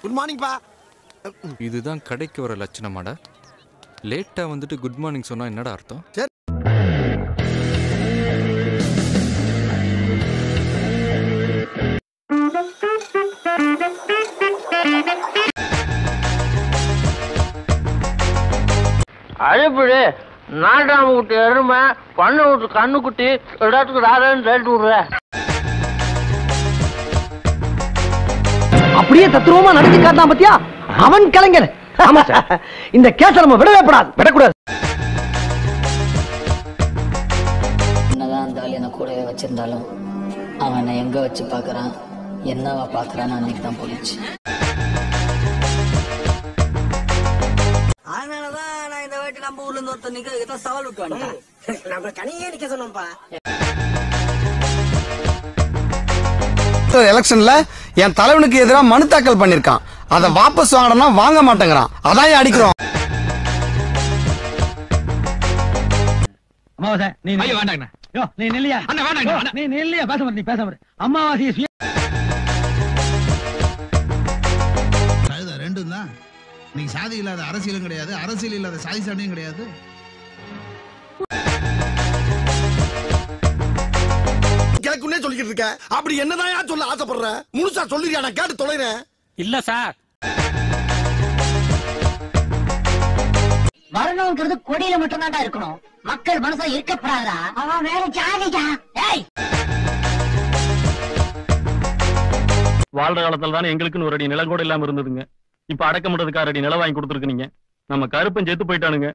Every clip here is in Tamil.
குட் மார்னிங் பா. இதுதான் கடைக்கு வர லட்சணமாடா. லேட்டா வந்துட்டு குட் மார்னிங் சொன்னா என்னடா அர்த்தம்? அழைப்பிடு நாட்டாம குட்டி எருமை பண்ணை விட்டு கண்ணுக்குட்டி எல்லாத்துக்கும் ராதான்னு ரேட்டு விடுற. அப்படியே தத்துருவமா நடத்தி காட்டான் பத்தியா அவன் கலைஞர். ஆமா சார், இந்த கேஸ நம்ம விடக்கூடாது. என்னதான் அந்த ஆள் என்ன கூடவே வச்சிருந்தாலும் அவனை எங்க வச்சு பாக்குறான் என்னவா பாக்குறான்னு அன்னைக்கு தான் போயிடுச்சு. அதனாலதான் நான் இந்த வாட்டி நம்ம ஊர்ல இருந்து ஒருத்தர் நிக்க சவால் விட்டு நம்ம தனியே நிக்க சொன்னோம்ப்பா. எலெக்ஷன்ல என் தலைவனுக்கு எதிராக மனு தாக்கல் பண்ணிருக்கான். அதை வாபஸ் வாங்கணும்னா வாங்க மாட்டேங்கிறான். அதான் அடிக்கிறோம். ரெண்டும் தான். நீ சாதி இல்லாத அரசியலும் கிடையாது, அரசியல் இல்லாத சாதி சாண்டியும் கிடையாது. கேக்குன்னே சொல்லிக்கிட்டு இருக்க. அப்படி என்னதான் சொல்ல ஆசைப்படுற? முழுசா சொல்லிருக்கியா? நான் கேட்டு தொலைறேன். இல்ல சார், வரணுங்கிறது கொடியில மட்டும்தான்டா இருக்கணும். மக்கள் மனசுல இருக்கப்படாதா? அவன் வேற ஜாதிடா. வாழ்ற காலத்துல தானே எங்களுக்குன்னு ஒரு அடி நிலம் கூட இல்லாம இருந்ததுங்க. இப்ப அடக்கமுறதுக்கு 6 அடி நிலம் வாங்கி கொடுத்துருக்கீங்க. நம்ம கருப்பன் செத்து போயிட்டானுங்க.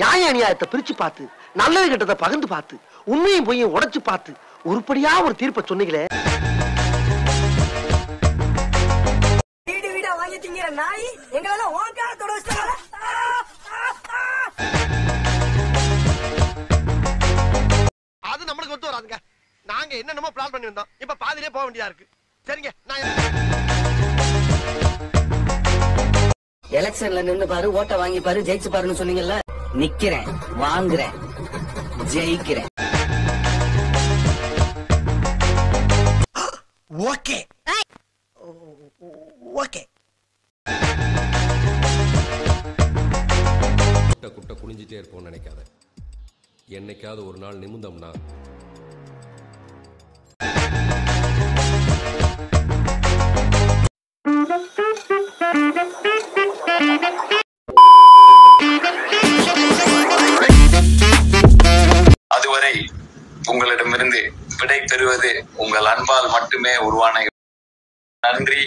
நியாய அநியாயத்தை பிரிச்சு பார்த்து, நல்லது கெட்டதை பகிர்ந்து பார்த்து, உண்மையும் பொய்யும் உடைச்சு பார்த்து உருப்படியா ஒரு தீர்ப்பை சொன்னீங்களே. வீடு வீடா வாங்கி திங்கிற நாய் எங்களெல்லாம் ஓங்காரத்தோட வச்சுட்டாங்க. அது நம்மளுக்கு ஒத்து வராதுங்க. நாங்க என்னென்னமோ பிளான் பண்ணி வந்தோம். இப்ப பாதியிலே போக வேண்டியதா இருக்கு. சரிங்க, நான் எலெக்ஷன்ல நின்னு பாரு, ஓட்ட வாங்கி பாரு, ஜெயிச்சு பாருன்னு சொன்னீங்கல்ல. நிக்கிறேன், வாங்குறேன், ஜெயிக்கிறேன். Okay okay. குட்ட குனிஞ்சிட்டே இருப்போம்னு நினைக்காத. என்னைக்காவது ஒரு நாள் நிமிந்தம்னா அதுவரை உங்களிடமிருந்து விடை பெறுவது உங்கள் அன்பால் மட்டுமே உருவான. நன்றி.